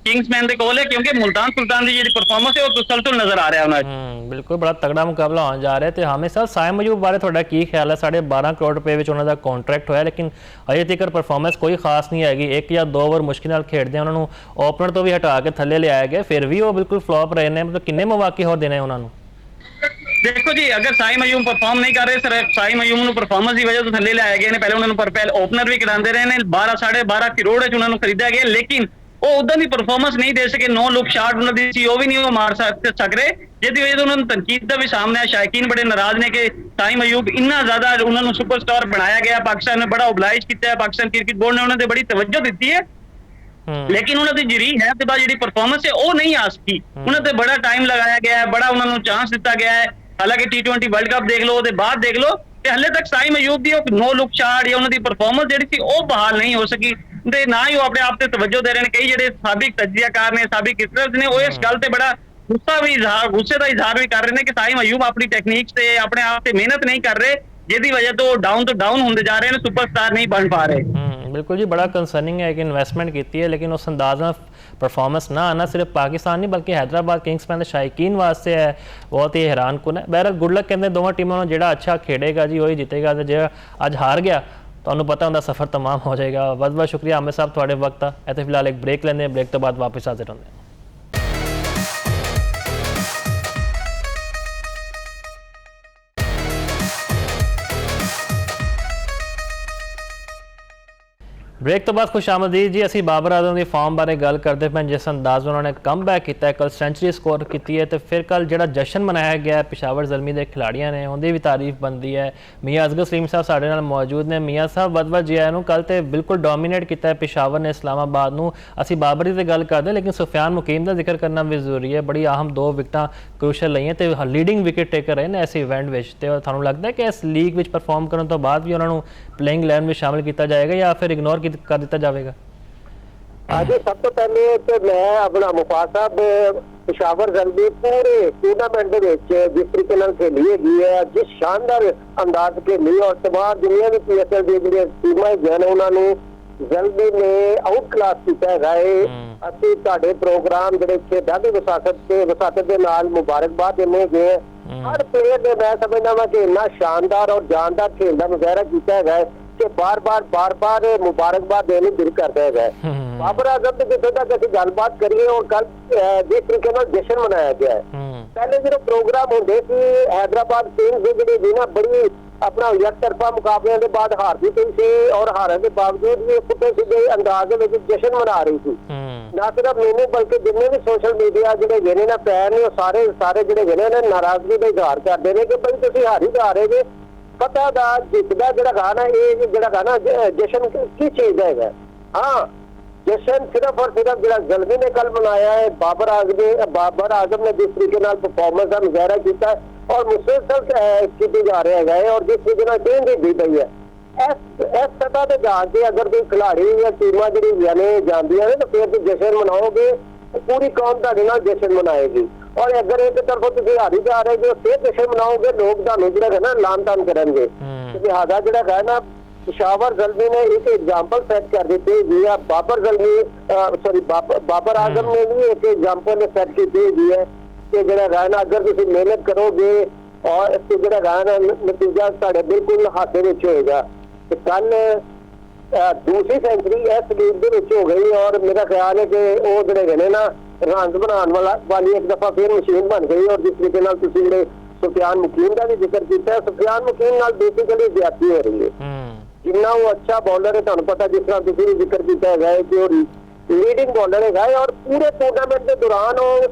[SPEAKER 2] ਕਿੰਗਸਮੈਨ ਦੇ ਕੋਲ ਹੈ, ਕਿਉਂਕਿ ਮੁਲਤਾਨ ਸੁਲਤਾਨ ਦੀ ਜਿਹੜੀ ਪਰਫਾਰਮੈਂਸ ਹੈ ਉਹ ਤਸਲਸਲ ਨਜ਼ਰ ਆ ਰਿਹਾ ਉਹਨਾਂ 'ਚ।
[SPEAKER 1] ਬਿਲਕੁਲ ਬੜਾ ਤਗੜਾ ਮੁਕਾਬਲਾ ਹੋਣ ਜਾ ਰਿਹਾ। ਤੇ ਹਾਮਿਦ ਸਾਹਿਬ, ਸਾਇਮ ਅਯੂਬ ਬਾਰੇ ਤੁਹਾਡਾ ਕੀ ਖਿਆਲ ਹੈ? 12.5 ਕਰੋੜ ਰੁਪਏ ਵਿੱਚ ਉਹਨਾਂ ਦਾ ਕੰਟਰੈਕਟ ਹੋਇਆ, ਲੇਕਿਨ ਅਜੇ ਤੱਕ ਪਰਫਾਰਮੈਂਸ ਕੋਈ ਖਾਸ ਨਹੀਂ ਹੈਗੀ। 1 ਜਾਂ 2 ਓਵਰ ਮੁਸ਼ਕਿਲ ਨਾਲ ਖੇਡਦੇ ਉਹਨਾਂ ਨੂੰ ਓਪਨਰ ਤੋਂ ਵੀ ਹਟਾ ਕੇ ਥੱਲੇ ਲਿਆਇਆ ਗਿਆ, ਫਿਰ ਵੀ ਉਹ ਬਿਲਕੁਲ ਫਲॉप ਰਹੇ ਨੇ। ਮਤਲਬ ਕਿੰਨੇ ਮੌਕੇ ਹੋਰ ਦੇਣੇ ਉਹਨਾਂ ਨੂੰ?
[SPEAKER 2] देखो जी, अगर साइम अयूब परफॉर्म नहीं कर रहे, सिर्फ साइम अयूब ਨੂੰ परफॉर्मेंस ਦੀ ਵਜ੍ਹਾ ਤੋਂ ਥੱਲੇ ਲਾਇਆ ਗਿਆ ਨੇ। ਪਹਿਲੇ ਉਹਨਾਂ ਨੂੰ ਪਹਿਲ ਓਪਨਰ ਵੀ ਖਿਡਾਉਂਦੇ ਰਹੇ ਨੇ, 12.5 ਕਰੋੜ ਵਿੱਚ ਉਹਨਾਂ ਨੂੰ ਖਰੀਦਿਆ ਗਿਆ, ਲੇਕਿਨ ਉਹ ਉਦਾਂ ਦੀ ਪਰਫਾਰਮੈਂਸ ਨਹੀਂ ਦੇ ਸਕੇ। 9 ਲੁੱਕ ਸ਼ਾਟ ਉਹਨਾਂ ਦੀ ਸੀ, ਉਹ ਵੀ ਨਹੀਂ ਉਹ ਮਾਰ ਸਕ ਰਹੇ, ਜਿਹਦੀ ਵਜ੍ਹਾ ਤੋਂ ਉਹਨਾਂ ਨੂੰ ਤਨਕੀਦ ਦਾ ਵੀ ਸਾਹਮਣਾ ਹੈ। ਸ਼ਾਇਕੀਨ ਬੜੇ ਨਾਰਾਜ਼ ਨੇ ਕਿ ਸਾਈਮ ਅਯੂਬ ਇੰਨਾ ਜ਼ਿਆਦਾ ਉਹਨਾਂ ਨੂੰ ਸੁਪਰਸਟਾਰ ਬਣਾਇਆ ਗਿਆ, ਪਾਕਿਸਤਾਨ ਨੇ ਬੜਾ ਓਬਲਾਈਜ ਕੀਤਾ ਹੈ, ਪਾਕਿਸਤਾਨ ਕ੍ਰਿਕਟ ਬੋਰਡ ਨੇ ਉਹਨਾਂ ਤੇ ਬੜੀ ਤਵੱਜੋ ਦਿੱਤੀ ਹੈ, ਲੇਕਿਨ ਉਹਨਾਂ ਦੀ ਜਿਹੜੀ ਹੈ ਤੇ ਬਾਅਦ ਜਿਹੜੀ ਪਰਫਾਰਮੈਂਸ ਹੈ ਉਹ ਨਹੀਂ ਆ ਸਕੀ। ਉਹਨਾਂ ਤੇ ਬੜਾ ਟਾਈਮ ਲਗਾਇਆ ਗਿਆ ਹੈ, ਬੜਾ ਉਹਨਾਂ ਨੂੰ ਚਾਂਸ ਦਿੱਤਾ ਗਿਆ ਹੈ। ਹਾਲਾਂਕਿ T20 ਵਰਲਡ ਕੱਪ ਦੇਖ ਲਓ, ਉਹਦੇ ਬਾਅਦ ਦੇਖ ਲਓ, ਤੇ ਹਲੇ ਤੱਕ ਸਾਈਮ ਅਯੂਬ ਦੀ ਉਹ 9 ਲੁੱਕ ਸ਼ਾਟ ਜਾਂ ਉਹਨਾਂ ਦੀ ਪਰਫਾਰਮੈਂਸ ਜਿਹੜੀ ਸੀ ਉਹ ਬਹਾਲ ਨਹੀਂ ਹੋ ਸਕੀ, ਤੇ ਨਾ ਹੀ ਉਹ ਆਪਣੇ ਆਪ ਤੇ ਤਵੱਜੋ ਦੇ ਰਹੇ ਨੇ। ਕਈ ਜਿਹੜੇ ਸਾਬਿਕ ਤਜਜ਼ੀਆਕਾਰ ਨੇ, ਸਾਬਿਕ ਕ੍ਰਿਕਟਰਸ ਨੇ, ਉਹ ਇਸ ਗੱਲ ਤੇ ਬੜਾ ਗੁੱਸੇ ਦਾ ਇਜ਼ਹਾਰ ਵੀ ਕਰ ਰਹੇ ਨੇ ਕਿ ਸਾਈਮ ਅਯੂਬ ਆਪਣੀ ਟੈਕਨੀਕਸ ਤੇ ਆਪਣੇ ਆਪ ਤੇ ਮਿਹਨਤ ਨਹੀਂ ਕਰ ਰਹੇ, ਜਿਹਦੀ ਵਜ੍ਹਾ ਤੋਂ ਡਾਊਨ ਤੋਂ ਡਾਊਨ ਹੁੰਦੇ ਜਾ ਰਹੇ ਨੇ, ਸੁਪਰਸਟਾਰ ਨਹੀਂ ਬਣ ਪਾ ਰਹੇ।
[SPEAKER 1] ਬਿਲਕੁਲ ਜੀ, ਬੜਾ ਕੰਸਰਨਿੰਗ ਹੈ ਕਿ ਇਨਵੈਸਟਮੈਂਟ ਕੀਤੀ ਹੈ, ਲੇਕਿਨ ਉਸ ਅੰਦਾਜ਼ ਨਾਲ परफॉर्मेंस ना आना सिर्फ पाकिस्तान नहीं बल्कि हैदराबाद किंग्समैन के शायकीन वास्ते है बहुत ही हैरान कुन है। बहरहाल गुड लक कहते दोनों टीमों में जो अच्छा खेडेगा जी वही जीतेगा, तो जो अज हार गया तो पता होंगे सफ़र तमाम हो जाएगा। बहुत बहुत शुक्रिया आमिर साहब थोड़े वक्त का। इतने फिलहाल एक ब्रेक लेंगे, ब्रेक तो बाद वापस हाजिर होंगे। ਬ੍ਰੇਕ ਤੋਂ ਬਾਅਦ ਖੁਸ਼ ਆਮਦੀਦ ਜੀ। ਅਸੀਂ ਬਾਬਰ ਆਜ਼ਮ ਦੀ ਫਾਰਮ ਬਾਰੇ ਗੱਲ ਕਰਦੇ ਪਏ, ਜਿਸ ਅੰਦਾਜ਼ ਉਹਨਾਂ ਨੇ ਕਮਬੈਕ ਕੀਤਾ ਹੈ, ਕੱਲ ਸੈਂਚੁਰੀ ਸਕੋਰ ਕੀਤੀ ਹੈ ਤੇ ਫਿਰ ਕੱਲ ਜਿਹੜਾ ਜਸ਼ਨ ਮਨਾਇਆ ਗਿਆ ਪਿਸ਼ਾਵਰ ਜ਼ਲਮੀ ਦੇ ਖਿਡਾਰੀਆਂ ਨੇ, ਉਹਦੀ ਵੀ ਤਾਰੀਫ ਬਣਦੀ ਹੈ। ਮੀਆਂ ਅਸਗਰ ਸਲੀਮ ਸਾਹਿਬ ਸਾਡੇ ਨਾਲ ਮੌਜੂਦ ਨੇ। ਮੀਆਂ ਸਾਹਿਬ ਵੱਧ ਜੀ ਆਇਆਂ ਨੂੰ। ਕੱਲ ਤੇ ਬਿਲਕੁਲ ਡੋਮੀਨੇਟ ਕੀਤਾ ਹੈ ਪਿਸ਼ਾਵਰ ਨੇ ਇਸਲਾਮਾਬਾਦ ਨੂੰ। ਅਸੀਂ ਬਾਬਰ ਦੀ ਤੇ ਗੱਲ ਕਰਦੇ ਲੇਕਿਨ ਸੁਫਿਆਨ ਮੁਕੀਮ ਦਾ ਜ਼ਿਕਰ ਕਰਨਾ ਵੀ ਜ਼ਰੂਰੀ ਹੈ। ਬੜੀ ਅਹਿਮ 2 ਵਿਕਟਾਂ ਕ੍ਰੂਸ਼ਲ ਲਈਆਂ ਤੇ ਲੀਡਿੰਗ ਵਿਕਟ ਟੇਕਰ ਰਹੇ ਨੇ ਇਸ ਇਵੈਂਟ ਵਿੱਚ। ਤੇ ਤੁਹਾਨੂੰ ਲੱਗਦਾ ਹੈ ਕਿ ਇਸ ਲੀਗ ਵਿੱਚ ਪਰਫਾਰਮ ਕਰਨ ਤੋਂ ਬਾਅਦ ਵੀ ਉਹਨਾਂ ਨੂੰ ਪਲੇਇੰਗ 11 ਵਿੱਚ ਸ਼ਾਮਿਲ ਕੀਤਾ ਜਾਏਗਾ ਜਾਂ ਫਿਰ ਇਗਨੋਰ ਕਰ ਦਿੱਤਾ ਜਾਵੇਗਾ?
[SPEAKER 3] ਅੱਜ ਸਭ ਤੋਂ ਪਹਿਲੇ ਤੇ ਮੈਂ ਆਪਣਾ ਮੁਫਾਜ਼ ਸਾਹਿਬ ਪਿਸ਼ਾਵਰ ਜ਼ਲਮੀ ਪੂਰੇ ਟੂਰਨਾਮੈਂਟ ਦੇ ਵਿੱਚ ਜਿਸ ਤਰੀਕੇ ਨਾਲ ਖੇਲੀ ਹੈਗੀ ਹੈ, ਜਿਸ ਸ਼ਾਨਦਾਰ ਅੰਦਾਜ਼ ਖੇਲੀ ਔਰ ਤਮਾਮ ਦੁਨੀਆ ਦੀ ਪੀਐਸਐਲ ਦੀ ਜਿਹੜੀਆਂ ਟੀਮਾਂ ਹੈਗੀਆਂ ਨੇ ਉਹਨਾਂ ਨੂੰ ਜ਼ਲਮੀ ਨੇ ਆਊਟ ਕਲਾਸ ਕੀਤਾ ਹੈਗਾ ਹੈ। ਅਸੀਂ ਤੁਹਾਡੇ ਪ੍ਰੋਗਰਾਮ ਜਿਹੜੇ ਖੇਡਾਂ ਦੀ ਵਿਸਾਖਤ ਦੇ ਨਾਲ ਮੁਬਾਰਕਬਾਦ ਦਿੰਦੇ ਗਏ। ਹਰ ਪਲੇਅਰ ਨੇ ਮੈਂ ਸਮਝਦਾ ਵਾਂ ਕਿ ਇੰਨਾ ਸ਼ਾਨਦਾਰ ਔਰ ਜਾਨਦਾਰ ਖੇਡ ਦਾ ਮੁਜ਼ਾਹਰਾ ਕੀਤਾ ਹੈਗਾ ਹੈ ਕਿ ਬਾਰ-ਬਾਰ ਮੁਬਾਰਕਬਾਦ ਦੇਣ ਨੂੰ ਦਿਲ ਕਰਦਾ ਹੈਗਾ। ਬਾਬਰ ਆਜ਼ਮ ਦੇ ਜਿੱਥੇ ਤੱਕ ਅਸੀਂ ਗੱਲਬਾਤ ਕਰੀਏ ਔਰ ਕੱਲ ਜਿਸ ਤਰੀਕੇ ਨਾਲ ਜਸ਼ਨ ਮਨਾਇਆ ਗਿਆ ਹੈ, ਪਹਿਲੇ ਜਦੋਂ ਪ੍ਰੋਗਰਾਮ ਹੁੰਦੇ ਸੀ ਹੈਦਰਾਬਾਦ ਕਿੰਗਸ ਦੇ ਜਿਹੜੇ ਵੀ ਨਾ ਬੜੀ ਆਪਣਾ ਇੱਕ ਤਰਫਾ ਮੁਕਾਬਲਿਆਂ ਦੇ ਬਾਅਦ ਹਾਰਦੀ ਪਈ ਸੀ ਔਰ ਹਾਰਨ ਦੇ ਬਾਵਜੂਦ ਵੀ ਪੁੱਟੇ ਸਿੱਧੇ ਅੰਦਾਜ਼ ਦੇ ਵਿੱਚ ਜਸ਼ਨ ਮਨਾ ਰਹੀ ਸੀ। ਨਾ ਸਿਰਫ ਮੈਨੂੰ ਬਲਕਿ ਜਿੰਨੇ ਵੀ ਸੋਸ਼ਲ ਮੀਡੀਆ ਜਿਹੜੇ ਜਿਹੜੇ ਨਾ ਫੈਨ ਨੇ ਉਹ ਸਾਰੇ ਜਿਹੜੇ ਜਿਹੜੇ ਨੇ ਨਾਰਾਜ਼ਗੀ ਦਾ ਇਜ਼ਹਾਰ ਕਰਦੇ ਨੇ ਕਿ ਭਾਈ ਤੁਸੀਂ ਹਾਰੀ ਜਾ ਰਹੇ ਜੇ। ਪਤਾ ਦਾ ਜਿੱਤਦਾ ਜਿਹੜਾ ਗਾਣਾ ਇਹ ਜਿਹੜਾ ਗਾਣਾ ਜਸ਼ਨ ਕੀ ਚੀਜ਼ ਹੈਗਾ। ਹਾਂ, ਜਸ਼ਨ ਸਿਰਫ ਔਰ ਸਿਰਫ ਜਿਹੜਾ ਜ਼ਲਮੀ ਨੇ ਕੱਲ ਮਨਾਇਆ ਹੈ, ਬਾਬਰ ਆਜ਼ਮ ਨੇ ਜਿਸ ਤਰੀਕੇ ਨਾਲ ਪਰਫਾਰਮੈਂਸ ਦਾ ਮੁਜ਼ਾਹਰਾ ਕੀਤਾ ਔਰ ਮੁਸਲਸਲ ਕੀਤੀ ਜਾ ਰਿਹਾ ਹੈਗਾ ਔਰ ਜਿਸ ਤਰੀਕੇ ਨਾਲ ਟੀਮ ਦੀ ਜਿੱਤ ਹੋਈ ਹੈ, ਇਸ ਸਤ੍ਹਾ ਤੇ ਜਾ ਕੇ ਅਗਰ ਕੋਈ ਖਿਡਾਰੀ ਜਾਂ ਟੀਮਾਂ ਜਿਹੜੀਆਂ ਨੇ ਜਾਂਦੀਆਂ ਨੇ ਤਾਂ ਫਿਰ ਤੁਸੀਂ ਜਸ਼ਨ ਮਨਾਓਗੇ, ਪੂਰੀ ਕੌਮ ਤੁਹਾਡੇ ਨਾਲ ਜਸ਼ਨ ਮਨਾਏਗੀ। ਔਰ ਅਗਰ ਇੱਕ ਤਰਫੋਂ ਤੁਸੀਂ ਹਾਰੀ ਜਾ ਰਹੇ ਜੋ ਫਿਰ ਜਸ਼ਨ ਮਨਾਓਗੇ, ਲੋਕ ਤੁਹਾਨੂੰ ਜਿਹੜਾ ਹੈ ਨਾ ਲਾਨ-ਤਾਨ ਕਰਨਗੇ। ਲਿਹਾਜ਼ਾ ਜਿਹੜਾ ਹੈ ਨਾ ਪਿਸ਼ਾਵਰ ਜ਼ਲਮੀ ਨੇ ਇੱਕ ਐਗਜ਼ਾਮਪਲ ਸੈੱਟ ਕਰ ਦਿੱਤੀ ਜੀ ਆ। ਬਾਬਰ ਆਜ਼ਮ ਨੇ ਵੀ ਇੱਕ ਐਗਜ਼ਾਮਪਲ ਸੈੱਟ ਕੀਤੀ ਹੈਗੀ ਹੈ ਕਿ ਜਿਹੜਾ ਹੈ ਨਾ ਅਗਰ ਤੁਸੀਂ ਮਿਹਨਤ ਕਰੋਗੇ ਔਰ ਇਸ ਜਿਹੜਾ ਹੈ ਨਾ ਨਤੀਜਾ ਤੁਹਾਡੇ ਬਿਲਕੁਲ ਹੱਥ ਦੇ ਵਿੱਚ ਹੋਏਗਾ। ਤੇ ਕੱਲ ਦੂਸਰੀ ਸੈਂਚੁਰੀ ਇਸ ਲੀਗ ਦੇ ਵਿੱਚ ਹੋ ਗਈ ਔਰ ਮੇਰਾ ਖਿਆਲ ਹੈ ਕਿ ਉਹ ਜਿਹੜੇ ਨੇ ਨਾ ਰਨਸ ਬਣਾਉਣ ਵਾਲੀ ਇੱਕ ਦਫਾ ਫਿਰ ਮਸ਼ੀਨ ਬਣ ਗਈ। ਔਰ ਜਿਸ ਤਰੀਕੇ ਨਾਲ ਤੁਸੀਂ ਜਿਹੜੇ ਸੁਫਿਆਨ ਮੁਕੀਮ ਦਾ ਵੀ ਜ਼ਿਕਰ ਕੀਤਾ, ਸੁਫਿਆਨ ਮੁਕੀਮ ਨਾਲ ਬੇਸਿਕਲੀ ਜ਼ਿਆਦਤੀ ਹੋ ਰਹੀ ਹੈ। ਜਿੰਨਾ ਉਹ ਅੱਛਾ ਬੌਲਰ ਹੈ, ਤੁਹਾਨੂੰ ਪਤਾ ਜਿਸ ਤਰ੍ਹਾਂ ਤੁਸੀਂ ਵੀ ਜ਼ਿਕਰ ਕੀਤਾ ਹੈਗਾ ਕਿ ਉਹ ਲੀਡਿੰਗ ਬੌਲਰ ਹੈਗਾ ਔਰ ਪੂਰੇ ਟੂਰਨਾਮੈਂਟ ਦੇ ਦੌਰਾਨ ਉਹ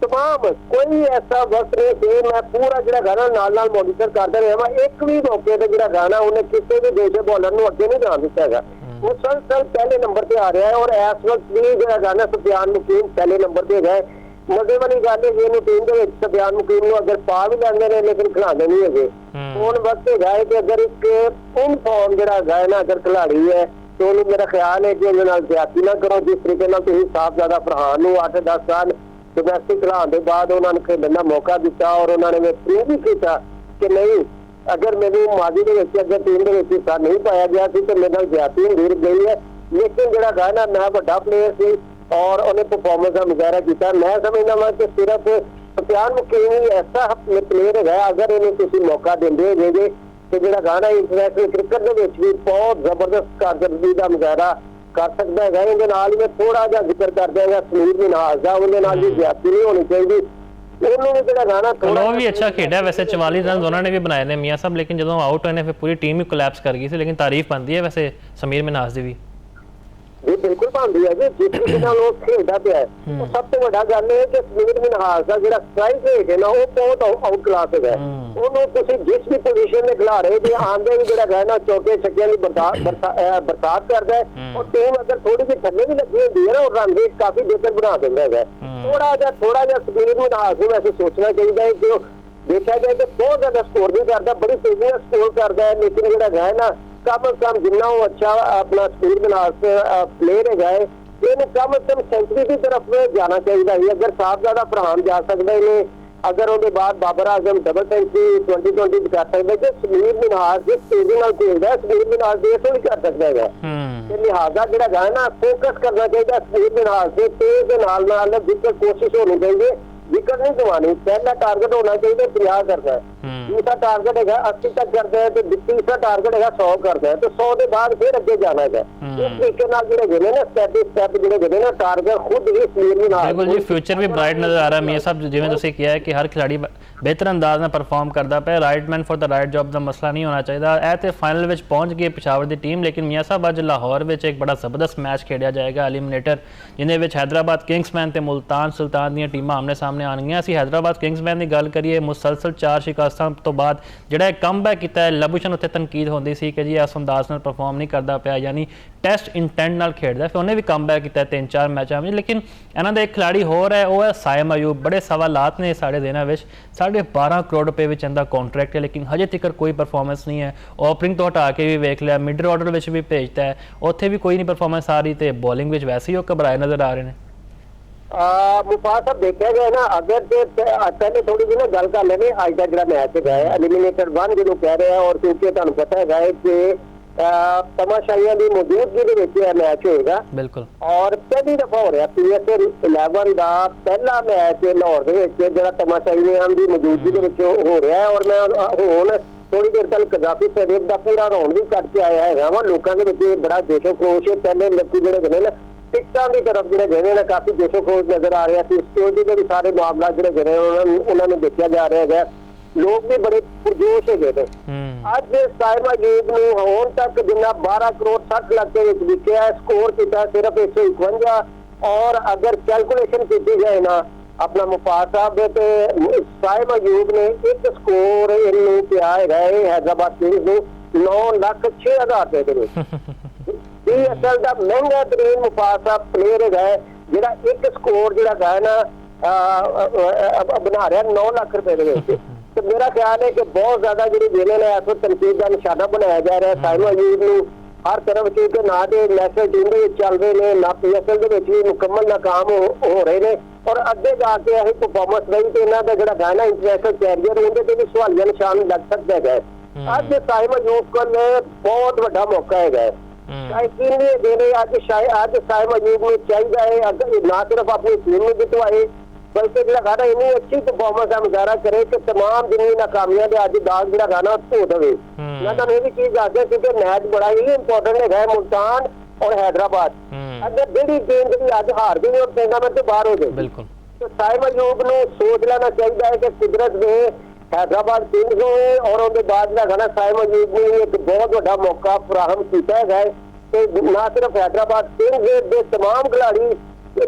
[SPEAKER 3] ਤਮਾਮ ਕੋਈ ਐਸਾ ਵਕਤ ਨਹੀਂ ਸੀ ਮੈਂ ਪੂਰਾ ਜਿਹੜਾ ਗਾਣਾ ਨਾਲ ਮੋਨੀਟਰ ਕਰਦਾ ਰਿਹਾ ਵਾ, ਇੱਕ ਵੀ ਮੌਕੇ ਤੇ ਜਿਹੜਾ ਗਾਣਾ ਉਹਨੇ ਕਿਸੇ ਵੀ ਦੂਜੇ ਬੌਲਰ ਨੂੰ ਅੱਗੇ ਨਹੀਂ ਜਾਣ ਦਿੱਤਾ ਹੈਗਾ। ਮੁਸਲਸਲ ਪਹਿਲੇ ਨੰਬਰ ਤੇ ਆ ਰਿਹਾ ਹੈ ਔਰ ਇਸ ਵਕਤ ਵੀ ਜਿਹੜਾ ਗਾਣਾ ਸੁਫਿਆਨ ਮੁਕੀਮ ਪਹਿਲੇ ਨੰਬਰ ਤੇ ਹੈਗਾ। ਮਜ਼ੇ ਵਾਲੀ ਗੱਲ ਹੈ ਕਿ ਇਹਨੂੰ ਟੀਮ ਦੇ ਵਿੱਚ ਸੁਫਿਆਨ ਮੁਕੀਮ ਨੂੰ ਅਗਰ ਪਾ ਵੀ ਲੈਂਦੇ ਨੇ ਲੇਕਿਨ ਖਿਲਾਉਂਦੇ ਨਹੀਂ ਹੈਗੇ। ਹੁਣ ਵਕਤ ਹੈਗਾ ਹੈ ਕਿ ਅਗਰ ਇੱਕ ਇਨਫਾਰਮ ਜਿਹੜਾ ਹੈਗਾ ਨਾ ਅਗਰ ਖਿਲਾੜੀ ਹੈ ਤੇ ਉਹਨੂੰ ਮੇਰਾ ਖਿਆਲ ਹੈ ਕਿ ਉਹਦੇ ਨਾਲ ਜ਼ਿਆਦਤੀ ਨਾ ਕਰੋ। ਜਿਸ ਤਰੀਕੇ ਨਾਲ ਤੁਸੀਂ ਸਾਹਿਬਜ਼ਾਦਾ ਫਰਹਾਨ ਨੂੰ 8-10 ਸਾਲ ਡੋਮੈਸਟਿਕ ਖਿਲਾਉਣ ਦੇ ਬਾਅਦ ਉਹਨਾਂ ਨੂੰ ਖੇਡਣ ਦਾ ਮੌਕਾ ਦਿੱਤਾ ਔਰ ਉਹਨਾਂ ਨੇ ਪ੍ਰੂਵ ਵੀ ਕੀਤਾ ਕਿ ਨਹੀਂ, ਅਗਰ ਮੈਨੂੰ ਮਾਜ਼ੀ ਦੇ ਵਿੱਚ ਅਗਰ ਟੀਮ ਦੇ ਵਿੱਚ ਹਿੱਸਾ ਨਹੀਂ ਪਾਇਆ ਗਿਆ ਸੀ ਤੇ ਮੇਰੇ ਨਾਲ ਜ਼ਿਆਦਤੀ ਹੁੰਦੀ ਗਈ ਹੈ। ਲੇਕਿਨ ਜਿਹੜਾ ਗਾਣਾ ਮੈਂ ਵੱਡਾ ਪਲੇਅਰ ਸੀ ਔਰ ਉਹਨੇ ਪਰਫਾਰਮੈਂਸ ਦਾ ਮੁਜ਼ਾਹਰਾ ਕੀਤਾ। ਮੈਂ ਸਮਝਦਾ ਵਾਂ ਕਿ ਸਿਰਫ ਸੁਫਿਆਨ ਮੁਕੀਮ ਹੀ ਐਸਾ ਪਲੇਅਰ ਹੈਗਾ ਅਗਰ ਇਹਨੂੰ ਤੁਸੀਂ ਮੌਕਾ ਦਿੰਦੇ ਹੋਗੇ ਤੇ ਜਿਹੜਾ ਗਾਣਾ ਇੰਟਰਨੈਸ਼ਨਲ ਕ੍ਰਿਕਟ ਦੇ ਵਿੱਚ ਵੀ ਬਹੁਤ ਜ਼ਬਰਦਸਤ ਕਾਰਗਰਦਗੀ ਦਾ ਮੁਜ਼ਾਹਰਾ ਕਰ ਸਕਦਾ ਹੈਗਾ। ਇਹਦੇ ਨਾਲ ਹੀ ਮੈਂ ਥੋੜਾ ਜਿਹਾ ਜ਼ਿਕਰ ਕਰ ਦਿਆਂਗਾ ਸਮੀਰ ਮਿਨਹਾਸ ਦਾ, ਉਹਦੇ ਨਾਲ ਵੀ ਜ਼ਿਆਦਤੀ ਨਹੀਂ ਹੋਣੀ ਚਾਹੀਦੀ। ਉਹਨੂੰ ਵੀ ਜਿਹੜਾ ਗਾਣਾ
[SPEAKER 1] ਉਹ ਵੀ ਅੱਛਾ ਖੇਡਿਆ ਵੈਸੇ, 44 ਰਨ ਉਹਨਾਂ ਨੇ ਵੀ ਬਣਾਏ ਨੇ ਮੀਆਂ ਸਾਹਿਬ, ਲੇਕਿਨ ਜਦੋਂ ਆਊਟ ਹੋਏ ਨੇ ਫਿਰ ਪੂਰੀ ਟੀਮ ਹੀ ਕੋਲੈਪਸ ਕਰ ਗਈ ਸੀ। ਲੇਕਿਨ ਤਾਰੀਫ ਬਣਦੀ ਹੈ ਵੈਸੇ ਸਮੀਰ ਮਿਨਹਾਸ ਦੀ ਵੀ।
[SPEAKER 3] ਇਹ ਬਿਲਕੁਲ ਬਣਦੀ ਹੈ ਜੀ, ਜਿਸ ਤਰੀਕੇ ਨਾਲ ਉਹ ਖੇਡਦਾ ਪਿਆ ਹੈ। ਉਹ ਸਭ ਤੋਂ ਵੱਡਾ ਗੱਲ ਇਹ ਕਿ ਸਮੀਰ ਮਿਨਹਾਸ ਦਾ ਜਿਹੜਾ ਸਟ੍ਰਾਈਕ ਰੇਟ ਹੈ ਨਾ ਉਹ ਬਹੁਤ ਆਊਟ ਕਲਾਸ ਹੈਗਾ। ਉਹਨੂੰ ਤੁਸੀਂ ਜਿਸ ਵੀ ਪੋਜੀਸ਼ਨ ਦੇ ਖਿਲਾ ਰਹੇ ਜੇ ਆਂਦੇ ਵੀ ਜਿਹੜਾ ਹੈ ਨਾ ਚੌਕੇ ਛੱਕਿਆਂ ਦੀ ਬਰਸਾਤ ਕਰਦਾ ਹੈ ਔਰ ਟੀਮ ਅਗਰ ਥੋੜੀ ਜਿਹੀ ਥੱਲੇ ਵੀ ਲੱਗੀ ਹੁੰਦੀ ਹੈ ਨਾ ਉਹ ਰਨ ਰੇਟ ਕਾਫੀ ਬਿਹਤਰ ਬਣਾ ਦਿੰਦਾ ਹੈਗਾ। ਥੋੜਾ ਜਿਹਾ ਸਮੀਰ ਮਿਨਹਾਸ ਨੂੰ ਵੈਸੇ ਸੋਚਣਾ ਚਾਹੀਦਾ ਹੈ ਕਿ ਉਹ ਦੇਖਿਆ ਜਾਏ ਕਿ ਬਹੁਤ ਜ਼ਿਆਦਾ ਸਕੋਰ ਵੀ ਕਰਦਾ, ਬੜੀ ਤੇਜ਼ੀ ਨਾਲ ਸਕੋਰ ਕਰਦਾ ਹੈ, ਲੇਕਿਨ ਜਿਹੜਾ ਹੈ ਨਾ ਕਮ ਕਮ ਜਿੰਨਾ ਉਹ ਅੱਛਾ ਆਪਣਾ ਸਮੀਰ ਮਿਨਹਾਸ ਪਲੇਅਰ ਹੈਗਾ ਹੈ ਇਹਨੂੰ ਕਮ ਸੈਂਚੁਰੀ ਦੀ ਤਰਫ ਜਾਣਾ ਚਾਹੀਦਾ ਹੈ। ਅਗਰ ਸਾਹਿਬਜ਼ਾਦਾ ਫਰਹਾਨ ਜਾ ਸਕਦਾ ਇਹਨੇ, ਅਗਰ ਉਹਦੇ ਬਾਅਦ ਬਾਬਰ ਆਜ਼ਮ ਡਬਲ ਸੈਂਚੁਰੀ 2020 ਕਰ ਸਕਦਾ ਕਿ ਸਮੀਰ ਮਿਨਹਾਸ ਜਿਸ ਤੇਜ਼ੀ ਨਾਲ ਖੇਡਦਾ ਹੈ ਸਮੀਰ ਮਿਨਹਾਸ ਦੇ ਤੋਂ ਵੀ ਕਰ ਸਕਦਾ ਹੈਗਾ। ਤੇ ਲਿਹਾਜ਼ਾ ਜਿਹੜਾ ਹੈ ਨਾ ਫੋਕਸ ਕਰਨਾ ਚਾਹੀਦਾ ਸਮੀਰ ਮਿਨਹਾਸ ਦੇ ਤੇਜ਼ ਦੇ ਨਾਲ ਜਿੱਤ ਕੋਸ਼ਿਸ਼ ਹੋਣੀ ਚਾਹੀਦੀ, ਵਿਕਟ ਨਹੀਂ ਗਵਾਉਣੀ। ਪਹਿਲਾ ਟਾਰਗੇਟ ਹੋਣਾ ਚਾਹੀਦਾ 50 ਕਰਨਾ। दूसरा टारगेट है 80 तक करते हैं, तो तीसरा टारगेट है 100 करते हैं, तो 100 के बाद फिर अगे जाना है। इस तरीके नाल जिहड़े गए ने ना स्टेप स्टेप जिहड़े गए ने टारगेट खुद ही स्लीप में
[SPEAKER 1] बिल्कुल जी, फ्यूचर भी ब्राइट नज़र आ रहा है। मियां साहब जिवें तुसीं किहा है कि हर खिलाड़ी बेहतर अंदाज में परफॉर्म करता पे, right man for the right job का मसला नहीं होना चाहिए। ਇਹ ਤੇ फाइनल ਵਿੱਚ पहुंच गई पिशावर की टीम, लेकिन मियां साहब अज लाहौर में एक बड़ा जबरदस्त मैच खेडिया जाएगा एलिमिनेटर, जिन्हें ਵਿੱਚ हैदराबाद किंग्समैन ਤੇ मुल्तान सुल्तान ਦੀਆਂ ਟੀਮਾਂ ਆਮਨੇ ਸਾਹਮਣੇ ਆਣਗੀਆਂ। ਅਸੀਂ हैदराबाद किंग्समैन ਦੀ ਗੱਲ ਕਰੀਏ, ਮੁਸਲਸਲ 4 ਸ਼ਿਕਸਤਾਂ ਤੋਂ ਬਾਅਦ ਜਿਹੜਾ ਕਮਬੈਕ ਕੀਤਾ ਹੈ, ਲਬੂਸ਼ਨ ਉੱਤੇ ਤਨਕੀਦ ਹੁੰਦੀ ਸੀ ਕਿ ਜੀ ਇਸ ਅੰਦਾਜ਼ ਨਾਲ ਪਰਫਾਰਮ ਨਹੀਂ ਕਰਦਾ ਪਿਆ, ਯਾਨੀ ਟੈਸਟ ਇੰਟੈਂਟ ਨਾਲ ਖੇਡਦਾ, ਫਿਰ ਉਹਨੇ ਵੀ ਕਮਬੈਕ ਕੀਤਾ 3-4 ਮੈਚਾਂ ਵਿੱਚ। ਲੇਕਿਨ ਇਹਨਾਂ ਦਾ ਇੱਕ ਖਿਲਾੜੀ ਹੋਰ ਹੈ, ਉਹ ਹੈ ਸਾਇਮ ਅਯੂਬ। ਬੜੇ ਸਵਾਲਾਤ ਨੇ ਸਾਡੇ ਦਿਨਾਂ ਵਿੱਚ, 12.5 ਕਰੋੜ ਰੁਪਏ ਵਿੱਚ ਇਹਦਾ ਕੰਟਰੈਕਟ ਹੈ, ਲੇਕਿਨ ਹਜੇ ਤੱਕ ਕੋਈ ਪਰਫਾਰਮੈਂਸ ਨਹੀਂ ਹੈ। ਓਪਨਿੰਗ ਤੋਂ ਹਟਾ ਕੇ ਵੀ ਵੇਖ ਲਿਆ, ਮਿਡਲ ਆਰਡਰ ਵਿੱਚ ਵੀ ਭੇਜਦਾ ਹੈ, ਉੱਥੇ ਵੀ ਕੋਈ ਨਹੀਂ ਪਰਫਾਰਮੈਂਸ ਆ ਰਹੀ, ਤੇ ਬੋਲਿੰਗ ਵਿੱਚ ਵੈਸੇ ਹੀ ਉਹ ਘਬਰਾਏ ਨਜ਼ਰ ਆ ਰਹੇ ਨੇ।
[SPEAKER 3] मुफास साहब देखा गया ना, अगर पहले थोड़ी जी ना गल कर लेने अज का जो मैच है एलिमिनेटर 1 जो कह रहे हैं, और क्योंकि तुहानू पता है कि तमाशाइयां की मौजूदगी के मैच होएगा बिल्कुल, और पहली दफा हो रहा PSL 11 का पहला मैच लाहौर के जो तमाशाइयां की मौजूदगी हो रहा है। और मैं हुण थोड़ी देर तक कजाफी स्टेडियम का पूरा राउंड भी करके आया है, लोगों के बड़ा जोशो खरोश है। पहले लोग जोड़े गए ना टिकटां की तरफ जो गए हैं, काफी जोशो खरोश नजर आ रहा है। सिक्योरिटी के भी सारे मामला जो गए उन्होंने देखा जा रहा है, लोग भी बड़े पुरजोश है गए। अज साइम अयूब ने हुण तक जिन्ना 12 करोड़ 60 लाख के विकया है, स्कोर किया सिर्फ 151, और अगर कैलकुलेशन की जाए ना अपना मुफास साहब तो साइम अयूब ने एक स्कोर इनू पिया है हैदराबाद किंग्स को 9,06,000 रुपए PSL का महंगा तरीन मुफास साहब प्लेयर है, जिहड़ा एक स्कोर जिहड़ा है ना बना रहा 9 लाख रुपए के। तो मेरा ख्याल है कि बहुत ज्यादा जी जिले ने इस वक्त तनकीद का निशाना बनाया जा रहा है साइम अयूब को हर तरफ, क्योंकि ना तो नेशनल टीम के चल रहे हैं, ना PSL के भी मुकम्मल नाकाम हो रहे हैं, और अगे जाके यही परफॉर्मेंस रही तो इन्हों का जो है ना इंटरनेशनल कैरियर उनके भी सवालिया निशान लग सकता है। अज साइम अयूब को बहुत बड़ा मौका है, अज साइम अयूब को चाहिए है ना सिर्फ अपनी टीम में जितवाए, बल्कि जो गाना इन्नी अच्छी परफॉर्मेंस का मुजाहरा करे कि तमाम जिन्नी नाकामियां के अज दाग जो गाना धो दे। मैं तुहानू ये चीज दस दिया क्योंकि मैच बड़ा ही इंपॉर्टेंट है मुल्तान और हैदराबाद। अगर जिहड़ी टीम जी अज हार गई और टूर्नामेंट तो बाहर हो गई, तो साइम अयूब को सोच लेना चाहिए है कि कुदरत ने हैदराबाद किंग्स को और उसके बाद जो गाना साइम अयूब ने एक बहुत बड़ा मौका फराहम किया है कि ना सिर्फ हैदराबाद किंग्स के तमाम खिलाड़ी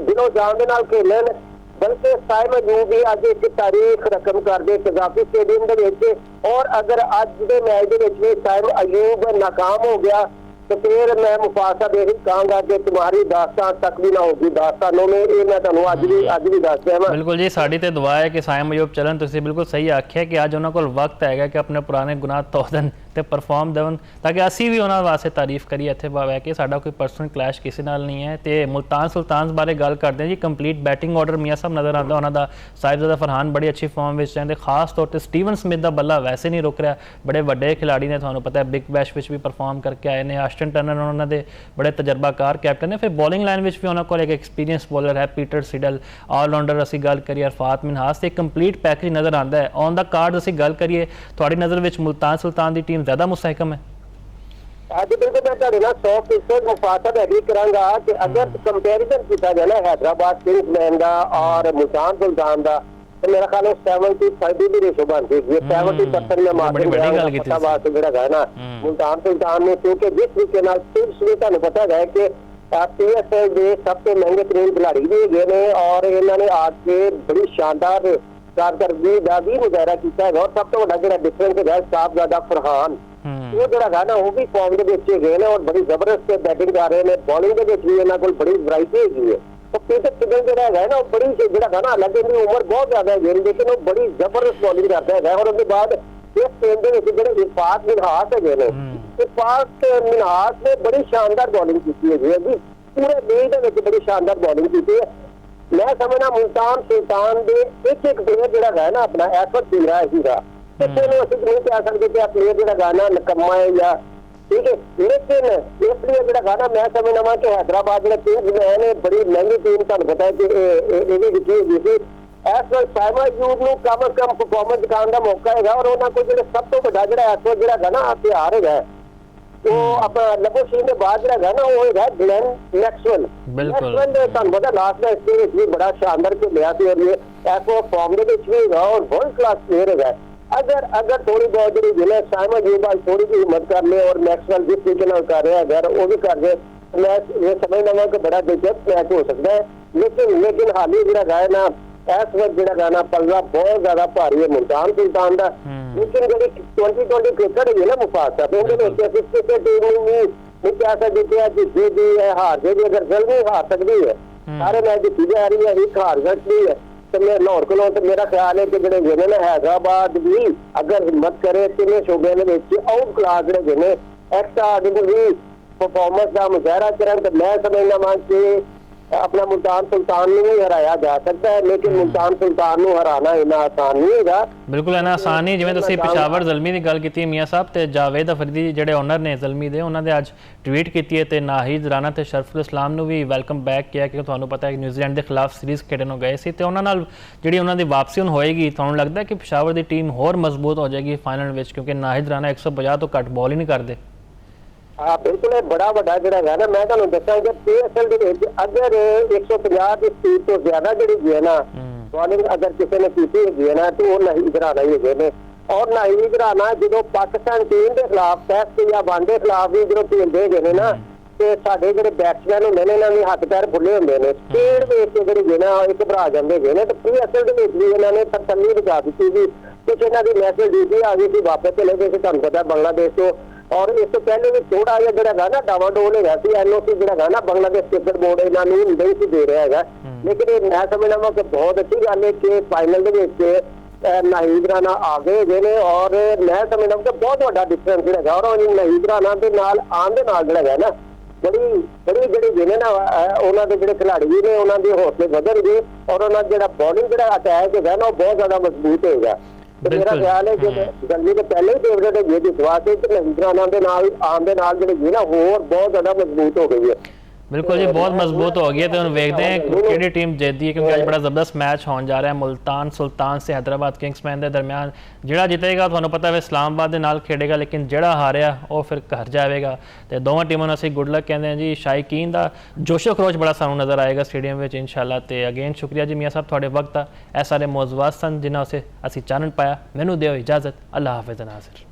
[SPEAKER 3] दिलों जान के नाल खेलन, बल्कि साइम अयूब भी अज एक तारीख रकम कर दे कजाफी स्टेडियम के। और अगर अज के मैच के भी साइम अयूब नाकाम हो गया तो फिर मैं मुफास साहब यही कहूँगा कि तुम्हारी दास्तान तक भी ना होगी दास्तानों में। ये मैं तुहानू अज भी दस दिया।
[SPEAKER 1] बिल्कुल जी, साड़ी ते दुआ है कि साइम अयूब चलन। तुसीं बिल्कुल सही आख्या कि अज उन्हां कोल वक्त है कि अपने पुराने गुनाह धो देन ते परफॉर्म देवन, ताकि असी भी उन्हां वास्ते तारीफ करिए इत्थे बह के। साडा कोई पर्सनल क्लैश किसी नाल नहीं है। तो मुल्तान सुल्तान बारे गल करते हैं जी, कंप्लीट बैटिंग ऑर्डर मियां साहब नज़र आता उन्होंने साहिबजादा फरहान बड़ी अच्छी फॉर्म में रहते, खास तौर पर स्टीवन स्मिथ का बल्ला वैसे नहीं रुक रहा। बड़े वड्डे खिलाड़ी ने, तुहानू पता है बिग बैश में भी परफॉर्म करके आए हैं। आस्टन टर्नर उन्होंने बड़े तजर्बाकार कैप्टन है। फिर बॉलिंग लाइन में भी उन्होंने एक एक्सपीरियंस बॉलर है पीटर सिडल, ऑलराउंडर असी गल करिए अरफात मिनहास, एक कंप्लीट पैकेज नज़र आता है। ऑन द कार्ड असी गल करिए, थोड़ी नज़र में मुल्तान सुल्तान की टीम ज़्यादा मुस्तहकम है।
[SPEAKER 3] आज बिल्कुल मैं तुहाडे नाल 100% मुफासद एग्री करांगा कि अगर कंपैरिजन किया जाए ना हैदराबाद किंग्समैन का और मुल्तान सुल्तान का, तो मेरा ख्याल है 70-30 की रेशो बन गई। 70% में मार्जिन है ना मुल्तान सुल्तान ने, क्योंकि जिस तरीके नाल टिप्स भी तुहानू पता है कि PSL के सबसे महंगे तरीन खिलाड़ी भी गए और इन्होंने आके बड़ी शानदार कारकर्दगी का भी मुजाहरा किया है। और सब तो बड़ा जो डिफरेंस है साहिबजादा फरहान, वो जो गाना वो भी फॉर्म के गए हैं और बड़ी जबरदस्त बैटिंग कर रहे हैं। बॉलिंग के भी इन्होंने को बड़ी वरायटी है। तो पीटर सिडल जो है ना बड़ी जो गाना हालांकि इनकी उम्र बहुत ज्यादा है, लेकिन वो बड़ी जबरदस्त बॉलिंग करता है। और उसके बाद इस टीम के जो इरफात मिनहास है, इरफात मिनहास ने बड़ी शानदार बॉलिंग की है जी, पूरे लीग के बड़ी शानदार बॉलिंग की है। मैं समझना मुल्तान सुल्तान के एक प्लेयर जो है ना अपना इस वक्त पी रहा है हीरा, किसी को असं नहीं कह सकते कि प्लेयर जो गाना नकम्मा है या ठीक है, लेकिन इसलिए जो गाना मैं समझना वा कि हैदराबाद जो किंग्समैन है बड़ी महंगी टीम, तुहानू पता है कि ये भी जितनी होगी थी ਇਸ ਵਾਰ ਸਾਈਮਾ ਯੂਬ ਨੂੰ ਕਮ ਅਜ਼ ਕਮ ਪਰਫਾਰਮੈਂਸ ਦਿਖਾਉਣ ਦਾ ਮੌਕਾ ਹੈਗਾ ਔਰ ਉਹਨਾਂ ਕੋਲ ਜਿਹੜਾ ਸਭ ਤੋਂ ਵੱਡਾ ਜਿਹੜਾ ਇਸ ਵਾਰ ਜਿਹੜਾ ਹੈਗਾ ਨਾ ਹਥਿਆਰ ਹੈਗਾ ਉਹ ਆਪਣਾ ਲਬੋਸ਼ੀ ਦੇ ਬਾਅਦ ਜਿਹੜਾ ਹੈਗਾ ਨਾ ਉਹ ਹੈਗਾ ਗਲੈਨ ਮੈਕਸਵੈਲ।
[SPEAKER 1] ਬਿਲਕੁਲ।
[SPEAKER 3] ਮੈਕਸਵੈਲ ਤੁਹਾਨੂੰ ਪਤਾ ਲਾਸਟ ਮੈਚ ਦੇ ਵਿੱਚ ਵੀ ਬੜਾ ਸ਼ਾਨਦਾਰ ਖੇਲਿਆ ਸੀ ਔਰ ਇਹ ਇਸ ਵਾਰ ਫਾਰਮ ਦੇ ਵਿੱਚ ਵੀ ਹੈਗਾ ਔਰ ਵਰਲਡ ਕਲਾਸ ਪਲੇਅਰ ਹੈਗਾ। अगर थोड़ी बहुत ਜਿਹੜੀ ਜਿਵੇਂ ਸਾਈਮਾ ਯੂਬ ਥੋੜੀ ਜਿਹੀ ਹਿੰਮਤ ਕਰ ਲੇ ਔਰ ਮੈਕਸਵੈਲ जिस तरीके ਨਾਲ ਕਰ ਰਿਹਾ ਅਗਰ ਉਹ ਵੀ ਕਰ ਦੇ मैच ये समझना कि बड़ा दिलचस्प मैच हो सकता है लेकिन हाल ही ਜਿਹੜਾ ਹੈ ਨਾ ਇਸ ਵਕਤ ਜਿਹੜਾ ਗਾਣਾ ਪੱਲਾ ਬਹੁਤ ਜ਼ਿਆਦਾ ਭਾਰੀ ਹੈ ਮੁਲਤਾਨ ਸੁਲਤਾਨ ਦਾ। ਲੇਕਿਨ ਜਿਹੜੀ 2020 ਕ੍ਰਿਕਟ ਹੈ ਨਾ ਮੁਫਾਸ ਸਾਹਿਬ ਉਹਦੇ ਵਿੱਚ ਅਸੀਂ ਕਿਸੇ ਟੀਮ ਨੂੰ ਨਹੀਂ ਕਹਿ ਸਕਦੇ ਕਿ ਅੱਜ ਜਿੱਤੀ ਹੈ ਹਾਰ ਜੇ ਅਗਰ ਜਲਦੀ ਹਾਰ ਸਕਦੀ ਹੈ ਸਾਰੇ ਮੈਚ ਜਿੱਤੀ ਜਾ ਰਹੀ ਹੈ ਇੱਕ ਹਾਰ ਸਕਦੀ ਹੈ ਤੇ ਮੈਂ ਲਾਹੌਰ ਕੋਲੋਂ ਤੇ ਮੇਰਾ ਖਿਆਲ ਹੈ ਕਿ ਜਿਹੜੇ ਜਿਵੇਂ ਨਾ ਹੈਦਰਾਬਾਦ ਵੀ ਅਗਰ ਹਿੰਮਤ ਕਰੇ ਤਿੰਨੇ ਸ਼ੋਬਿਆਂ ਦੇ ਵਿੱਚ ਆਊਟ ਕਲਾਸ ਜਿਹੜੇ ਜਿਵੇਂ ਐਕਸਟਰਾ ਆਰਡੀਨਰੀ परफॉर्मेंस का मुजाहरा करें तो मैं समझना वा कि अपना मुल्तान सुल्तान ਨੂੰ ਵੀ ਹਰਾਇਆ ਜਾ ਸਕਦਾ ਹੈ ਲੇਕਿਨ ਮੁਲਤਾਨ ਸੁਲਤਾਨ ਨੂੰ ਹਰਾਣਾ ਇੰਨਾ ਆਸਾਨ ਨਹੀਂ ਹੈਗਾ।
[SPEAKER 1] ਬਿਲਕੁਲ ਇੰਨਾ ਆਸਾਨ ਨਹੀਂ ਜਿਵੇਂ ਤੁਸੀਂ ਪਿਸ਼ਾਵਰ ਜ਼ਲਮੀ ਦੀ ਗੱਲ ਕੀਤੀ ਮੀਆਂ ਸਾਹਿਬ ਤੇ ਜਾਵੇਦ ਅਫਰੀਦੀ ਜਿਹੜੇ ਓਨਰ ਨੇ ਜ਼ਲਮੀ ਦੇ ਉਹਨਾਂ ਦੇ ਅੱਜ ਟਵੀਟ ਕੀਤੀ ਹੈ ਤੇ ਨਾਹਿਦ ਰਾਣਾ ਤੇ ਸ਼ਰਫੁਲ ਇਸਲਾਮ ਨੂੰ ਵੀ ਵੈਲਕਮ ਬੈਕ ਕਿਹਾ ਕਿ ਤੁਹਾਨੂੰ ਪਤਾ ਹੈ ਕਿ ਨਿਊਜ਼ੀਲੈਂਡ ਦੇ ਖਿਲਾਫ ਸੀਰੀਜ਼ ਖੇਡਣ ਨੂੰ ਗਏ ਸੀ ਤੇ ਉਹਨਾਂ ਨਾਲ ਜਿਹੜੀ ਉਹਨਾਂ ਦੀ ਵਾਪਸੀ ਹੁਣ ਹੋਏਗੀ ਤੁਹਾਨੂੰ ਲੱਗਦਾ ਹੈ ਕਿ ਪਿਸ਼ਾਵਰ ਦੀ ਟੀਮ ਹੋਰ ਮਜ਼ਬੂਤ ਹੋ ਜਾਏਗੀ ਫਾਈਨਲ ਵਿੱਚ ਕਿਉਂਕਿ ਨਾਹਿਦ ਰਾਣਾ 150 ਤੋਂ ਘੱਟ ਬਾਲ ਹੀ ਨਹੀਂ ਕਰਦੇ।
[SPEAKER 3] हाँ बिल्कुल बड़ा बड़ा जरा है ना मैं ਤੁਹਾਨੂੰ ਦੱਸਾਂ ਕਿ PSL ਦੇ ਵਿੱਚ ਅਗਰ 150 ਦੀ ਸਪੀਡ ਤੋਂ ਜ਼ਿਆਦਾ ਜਿਹੜੀ ਹੈ ਨਾ ਬੋਲਿੰਗ ਅਗਰ ਕਿਸੇ ਨੇ ਕੀਤੀ ਹੈ ਨਾ ਤਾਂ ਉਹ ਨਹੀਂ ਕਰਾਣਾ ਹੀ ਹੈਗੇ ਨੇ ਔਰ ਨਹੀਂ ਕਰਾਣਾ ਜਦੋਂ ਪਾਕਿਸਤਾਨ ਟੀਮ ਦੇ ਖਿਲਾਫ ਟੈਸਟ ਜਾਂ ਵਨ ਦੇ ਖਿਲਾਫ ਵੀ ਜਦੋਂ ਖੇਡਦੇ ਹੈਗੇ ਨੇ ਨਾ ਤੇ ਸਾਡੇ ਜਿਹੜੇ ਬੈਟਸਮੈਨ ਹੁੰਦੇ ਨੇ ਇਹਨਾਂ ਦੇ ਹੱਥ ਪੈਰ ਫੁੱਲੇ ਹੁੰਦੇ ਨੇ ਸਪੀਡ ਵੇਖ ਕੇ ਜਿਹੜੇ ਨਾ ਇਹ ਘਬਰਾ ਜਾਂਦੇ ਹੈਗੇ ਨੇ ਤੇ PSL ਦੇ ਵਿੱਚ ਵੀ ਇਹਨਾਂ ਨੇ ਤਸੱਲੀ ਦਿਖਾ ਦਿੱਤੀ ਸੀ ਕੁਝ ਇਹਨਾਂ ਦੀ ਮੈਸੇਜ ਡਿਊਟੀ ਆ ਗਈ ਸੀ ਵਾਪਸ ਚਲੇ ਗਏ ਸੀ ਤੁਹਾਨੂੰ ਪਤਾ ਬੰਗਲਾਦੇਸ਼ ਤੋਂ और इस तो पहले भी थोड़ा जरा ना डावाडोल है NOC जरा ना बांग्लादेश क्रिकेट बोर्ड इन्होंने नहीं सी दे रहा है लेकिन मैं समझना वा कि बहुत अच्छी गल है कि फाइनल नाहिद राणा आ गए ने और मैं समझना कि बहुत बड़ा डिफरेंस है और नाहिद राणा के नाल आन दे नाल जरा है ना बड़ी जी ना उन्होंने जो खिलाड़ी ने उन्होंने हौसले बढ़नगे और उन्होंने जो बॉलिंग जो अटैक है ना बहुत ज्यादा मजबूत होगा। मेरा ख्याल है कि जल्दी तो पहले ही फेवरेट है ये विश्वास है कि नाहिद राणा के नाल आन दे नाल जी ना होर बहुत ज्यादा मजबूत हो गई है।
[SPEAKER 1] बिल्कुल जी बहुत मजबूत हो गई है तो हम देखते हैं कि टीम जीतती है क्योंकि आज बड़ा जबरदस्त मैच होने जा रहा है मुल्तान सुल्तान से हैदराबाद किंग्समैन के दरमियान ਜਿਹੜਾ ਜਿੱਤੇਗਾ ਤੁਹਾਨੂੰ ਪਤਾ ਹੈ ਇਸਲਾਮਾਬਾਦ ਦੇ ਨਾਲ ਖੇਡੇਗਾ ਲੇਕਿਨ ਜਿਹੜਾ ਹਾਰਿਆ ਉਹ ਫਿਰ ਘਰ ਜਾਵੇਗਾ ਤੇ ਦੋਵਾਂ ਟੀਮਾਂ ਨੂੰ ਅਸੀਂ ਗੁੱਡ ਲੱਕ ਕਹਿੰਦੇ ਹਾਂ ਜੀ। ਸ਼ਾਇਕੀਨ ਦਾ ਜੋਸ਼ੋ ਖਰੋਸ਼ ਬੜਾ ਸਾਨੂੰ ਨਜ਼ਰ ਆਏਗਾ ਸਟੇਡੀਅਮ ਵਿੱਚ ਇਨਸ਼ਾਅੱਲਾ ਤੇ ਅਗੇਨ ਸ਼ੁਕਰੀਆ ਜੀ ਮੀਆਂ ਸਾਹਿਬ ਤੁਹਾਡੇ ਵਕਤ ਦਾ ਇਹ ਸਾਰੇ ਮੌਜ਼ੂਆਤ ਸਨ ਜਿਨ੍ਹਾਂ ਉਸੇ ਅਸੀਂ ਚਾਨਣ ਪਾਇਆ। ਮੈਨੂੰ ਦਿਓ ਇਜਾਜ਼ਤ ਅੱਲਾਹ ਹਾਫਿਜ਼ ਨਾਜ਼ਰ।